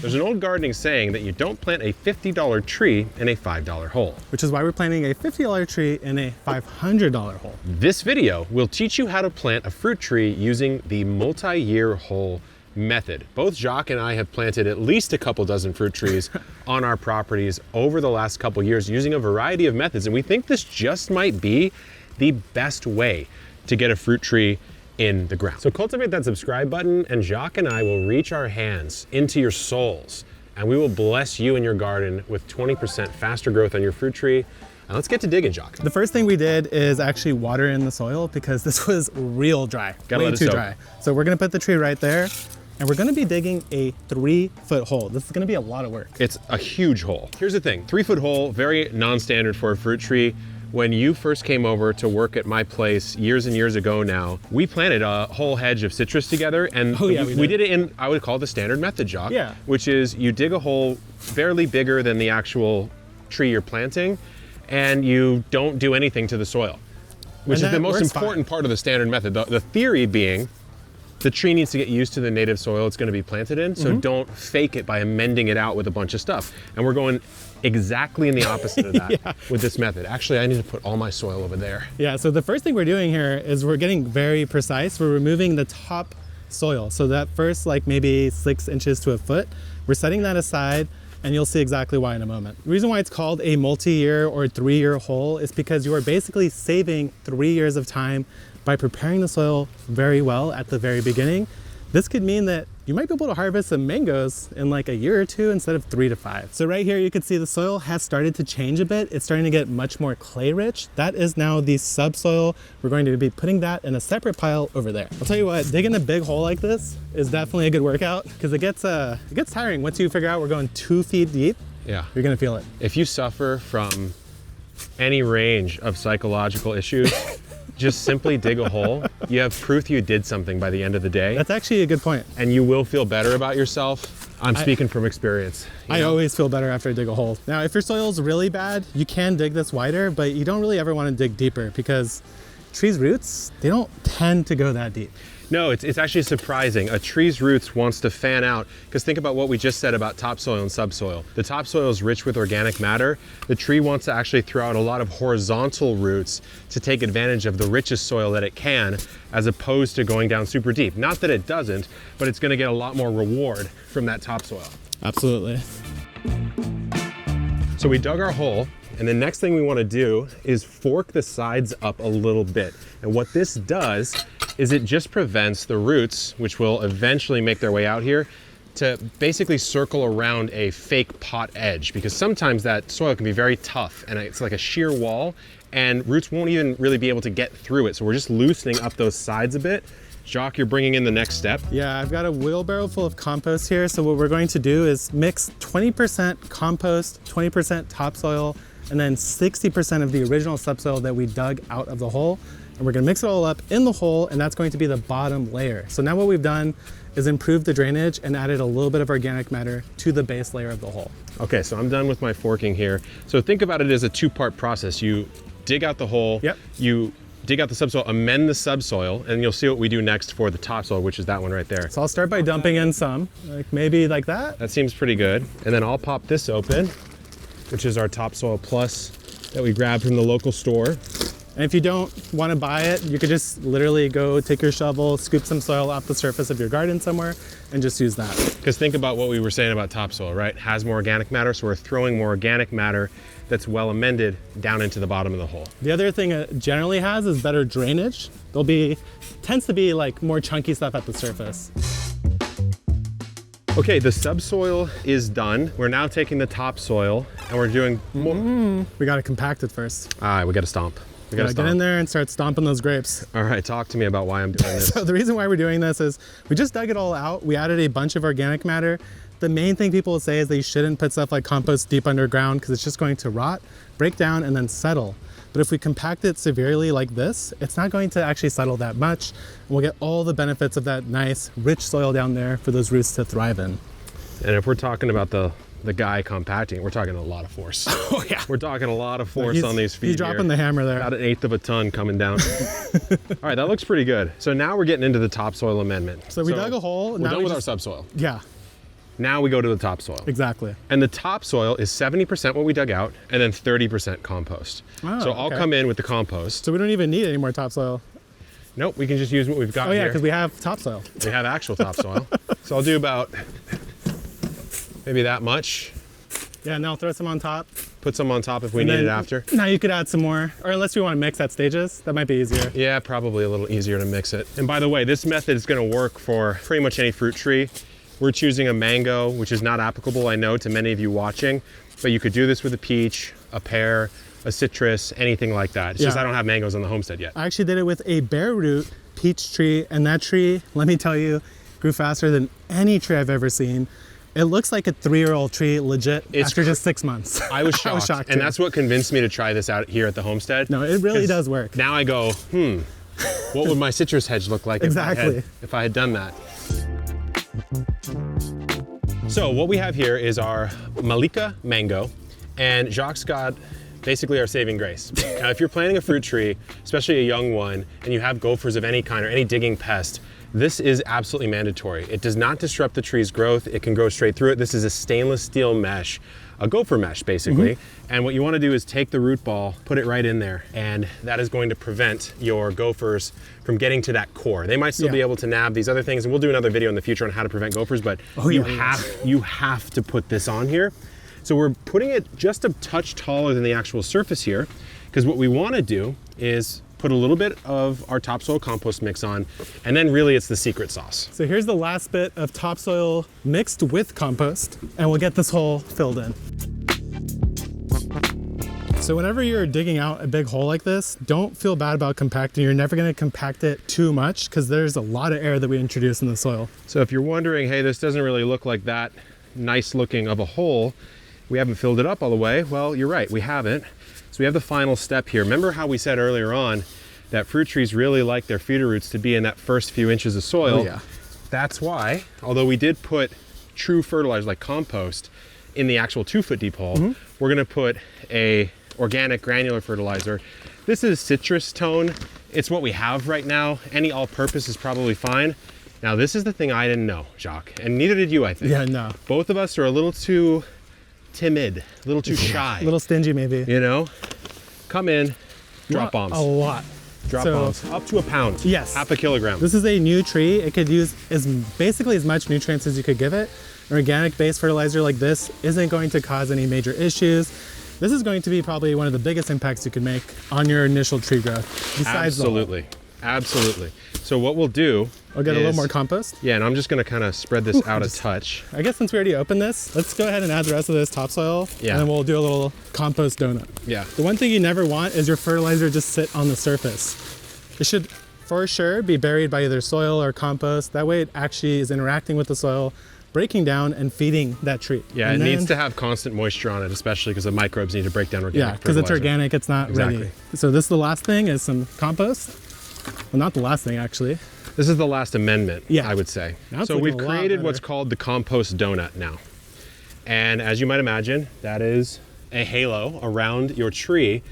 There's an old gardening saying that you don't plant a $50 tree in a $5 hole. Which is why we're planting a $50 tree in a $500 hole. This video will teach you how to plant a fruit tree using the multi-year hole method. Both Jacques and I have planted at least a couple dozen fruit trees on our properties over the last couple years using a variety of methods, and we think this just might be the best way to get a fruit tree in the ground. So cultivate that subscribe button, and Jacques and I will reach our hands into your souls, and we will bless you and your garden with 20% faster growth on your fruit tree. And let's get to digging, Jacques. The first thing we did is actually water in the soil because this was real dry, way too dry. So we're gonna put the tree right there, and we're gonna be digging a 3-foot hole. This is gonna be a lot of work. It's a huge hole. Here's the thing, 3-foot hole, very non-standard for a fruit tree. When you first came over to work at my place years and years ago now, we planted a whole hedge of citrus together, and we did it in, I would call it the standard method, Jacques, which is you dig a hole fairly bigger than the actual tree you're planting, and you don't do anything to the soil, which is the most important part of the standard method. The theory being, the tree needs to get used to the native soil it's going to be planted in, so don't fake it by amending it out with a bunch of stuff. And we're going exactly in the opposite of that with this method. Actually, I need to put all my soil over there. Yeah, so the first thing we're doing here is we're getting very precise. We're removing the top soil. So that first like maybe 6 inches to a foot, we're setting that aside, and you'll see exactly why in a moment. The reason why it's called a multi-year or 3-year hole is because you are basically saving 3 years of time by preparing the soil very well at the very beginning. This could mean that you might be able to harvest some mangoes in like a year or two instead of 3 to 5. So right here, you can see the soil has started to change a bit. It's starting to get much more clay rich. That is now the subsoil. We're going to be putting that in a separate pile over there. I'll tell you what, digging a big hole like this is definitely a good workout because it gets tiring. Once you figure out we're going 2 feet deep, you're gonna feel it. If you suffer from any range of psychological issues, just simply dig a hole. You have proof you did something by the end of the day. That's actually a good point. And you will feel better about yourself. I'm speaking from experience. I always feel better after I dig a hole. Now, if your soil's really bad, you can dig this wider, but you don't really ever want to dig deeper because trees' roots, they don't tend to go that deep. No, it's actually surprising. A tree's roots wants to fan out, because think about what we just said about topsoil and subsoil. The topsoil is rich with organic matter. The tree wants to actually throw out a lot of horizontal roots to take advantage of the richest soil that it can, as opposed to going down super deep. Not that it doesn't, but it's gonna get a lot more reward from that topsoil. Absolutely. So we dug our hole, and the next thing we want to do is fork the sides up a little bit. And what this does is it just prevents the roots, which will eventually make their way out here, to basically circle around a fake pot edge, because sometimes that soil can be very tough and it's like a sheer wall, and roots won't even really be able to get through it. So we're just loosening up those sides a bit. Jacques, you're bringing in the next step. Yeah, I've got a wheelbarrow full of compost here. So what we're going to do is mix 20% compost, 20% topsoil, and then 60% of the original subsoil that we dug out of the hole. And we're gonna mix it all up in the hole, and that's going to be the bottom layer. So now what we've done is improved the drainage and added a little bit of organic matter to the base layer of the hole. Okay, so I'm done with my forking here. So think about it as a 2-part process. You dig out the hole, you dig out the subsoil, amend the subsoil, and you'll see what we do next for the topsoil, which is that one right there. So I'll start by dumping in some, like maybe like that. That seems pretty good. And then I'll pop this open, which is our topsoil plus that we grabbed from the local store. And if you don't want to buy it, you could just literally go take your shovel, scoop some soil off the surface of your garden somewhere, and just use that. Because think about what we were saying about topsoil, right? It has more organic matter, so we're throwing more organic matter that's well amended down into the bottom of the hole. The other thing it generally has is better drainage. Tends to be like more chunky stuff at the surface. Okay, the subsoil is done. We're now taking the topsoil and we're doing more. We gotta compact it first. All right, we gotta stomp. We gotta get in there and start stomping those grapes. All right, talk to me about why I'm doing this. So the reason why we're doing this is we just dug it all out. We added a bunch of organic matter. The main thing people will say is that you shouldn't put stuff like compost deep underground because it's just going to rot, break down, and then settle. But if we compact it severely like this, it's not going to actually settle that much. And we'll get all the benefits of that nice, rich soil down there for those roots to thrive in. And if we're talking about the guy compacting, we're talking a lot of force. Oh yeah. We're talking a lot of force on these feet. He's dropping the hammer there. About 1/8 of a ton coming down. All right, that looks pretty good. So now we're getting into the topsoil amendment. So we dug a hole. We're done with our subsoil. Yeah. Now we go to the topsoil. Exactly. And the topsoil is 70% what we dug out, and then 30% compost. Oh, so I'll come in with the compost. So we don't even need any more topsoil. Nope, we can just use what we've got Oh yeah, here. because we have topsoil. We have actual topsoil. So I'll do about maybe that much. Yeah, and I'll throw some on top. Put some on top if we And need then it after. Now you could add some more, or unless we want to mix at stages, that might be easier. Yeah, probably a little easier to mix it. And by the way, this method is gonna work for pretty much any fruit tree. We're choosing a mango, which is not applicable, I know, to many of you watching, but you could do this with a peach, a pear, a citrus, anything like that. It's just I don't have mangoes on the homestead yet. I actually did it with a bare root peach tree, and that tree, let me tell you, grew faster than any tree I've ever seen. It looks like a 3-year-old tree, legit, after just 6 months. I was shocked, and that's what convinced me to try this out here at the homestead. No, it really does work. Now I go, what would my citrus hedge look like Exactly. if I had done that? So what we have here is our Malika mango, and Jacques got basically our saving grace. Now, if you're planting a fruit tree, especially a young one, and you have gophers of any kind or any digging pest, this is absolutely mandatory. It does not disrupt the tree's growth. It can go straight through it. This is a stainless steel mesh, a gopher mesh basically. And what you want to do is take the root ball, put it right in there, and that is going to prevent your gophers from getting to that core. They might still be able to nab these other things, and we'll do another video in the future on how to prevent gophers, but you have to put this on here. So we're putting it just a touch taller than the actual surface here, because what we want to do is put a little bit of our topsoil compost mix on, and then really it's the secret sauce. So here's the last bit of topsoil mixed with compost, and we'll get this hole filled in. So whenever you're digging out a big hole like this, don't feel bad about compacting. You're never gonna compact it too much because there's a lot of air that we introduce in the soil. So if you're wondering, hey, this doesn't really look like that nice looking of a hole, we haven't filled it up all the way. Well, you're right, we haven't. So we have the final step here. Remember how we said earlier on that fruit trees really like their feeder roots to be in that first few inches of soil? Oh, yeah. That's why, although we did put true fertilizer like compost in the actual 2-foot deep hole, we're gonna put a organic granular fertilizer. This is citrus tone. It's what we have right now. Any all-purpose is probably fine. Now this is the thing I didn't know, Jacques, and neither did you, I think. Yeah, no. Both of us are a little too timid, a little too shy. A little stingy maybe. You know? Come in, drop bombs. A lot. Drop bombs. Up to a pound. Yes. Half a kilogram. This is a new tree. It could use basically as much nutrients as you could give it. An organic based fertilizer like this isn't going to cause any major issues. This is going to be probably one of the biggest impacts you could make on your initial tree growth. Besides Absolutely. Absolutely. So what we'll do I'll get a little more compost. Yeah, and I'm just gonna kind of spread this out a touch. I guess since we already opened this, let's go ahead and add the rest of this topsoil. Yeah. And then we'll do a little compost donut. Yeah. The one thing you never want is your fertilizer just sit on the surface. It should for sure be buried by either soil or compost. That way it actually is interacting with the soil, breaking down and feeding that tree. Yeah, and it needs to have constant moisture on it, especially because the microbes need to break down organic fertilizer. Yeah, because it's organic, it's not ready. So this is the last thing is some compost. Well, not the last thing actually. This is the last amendment, I would say. So we've created what's called the compost donut now. And as you might imagine, that is a halo around your tree.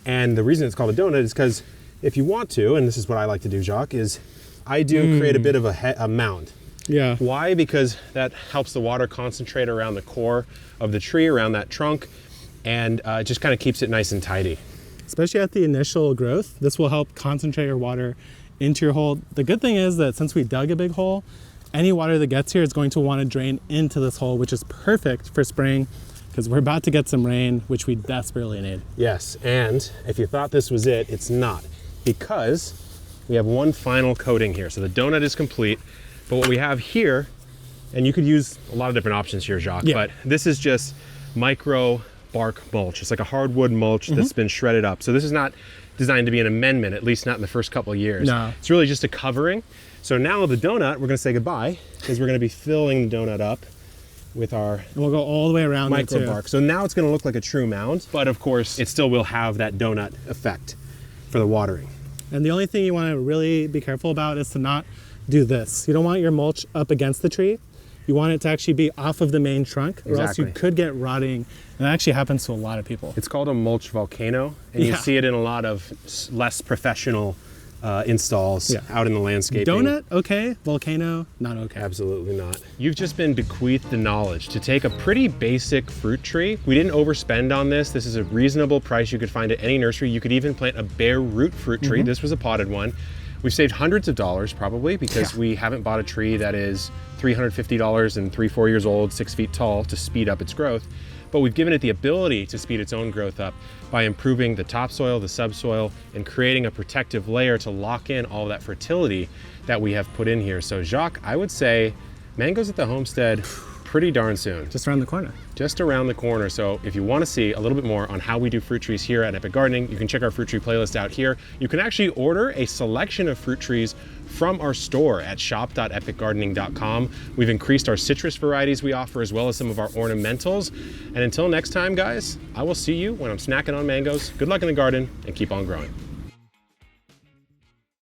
And the reason it's called a donut is because if you want to, and this is what I like to do, Jacques, is I do create a bit of a mound. Yeah. Why? Because that helps the water concentrate around the core of the tree, around that trunk, and it just kind of keeps it nice and tidy. Especially at the initial growth, this will help concentrate your water into your hole. The good thing is that since we dug a big hole, any water that gets here is going to want to drain into this hole, which is perfect for spraying because we're about to get some rain, which we desperately need. Yes, and if you thought this was it, it's not, because we have one final coating here. So the donut is complete, but what we have here, and you could use a lot of different options here, Jacques, but this is just micro bark mulch. It's like a hardwood mulch that's been shredded up. So this is not designed to be an amendment, at least not in the first couple of years. No. It's really just a covering. So now the donut, we're gonna say goodbye, because we're gonna be filling the donut up with our and we'll go all the way around micro bark. So now it's gonna look like a true mound, but of course it still will have that donut effect for the watering. And the only thing you wanna really be careful about is to not do this. You don't want your mulch up against the tree. You want it to actually be off of the main trunk, or else you could get rotting. And that actually happens to a lot of people. It's called a mulch volcano, and you see it in a lot of less professional installs out in the landscape. Donut, okay. Volcano, not okay. Absolutely not. You've just been bequeathed the knowledge to take a pretty basic fruit tree. We didn't overspend on this. This is a reasonable price you could find at any nursery. You could even plant a bare root fruit tree. This was a potted one. We've saved hundreds of dollars probably because we haven't bought a tree that is $350 and 3-4 years old, 6 feet tall to speed up its growth. But we've given it the ability to speed its own growth up by improving the topsoil, the subsoil, and creating a protective layer to lock in all that fertility that we have put in here. So Jacques, I would say mangoes at the homestead pretty darn soon. Just around the corner. Just around the corner. So if you want to see a little bit more on how we do fruit trees here at Epic Gardening, you can check our fruit tree playlist out here. You can actually order a selection of fruit trees from our store at shop.epicgardening.com. We've increased our citrus varieties we offer as well as some of our ornamentals. And until next time, guys, I will see you when I'm snacking on mangoes. Good luck in the garden and keep on growing.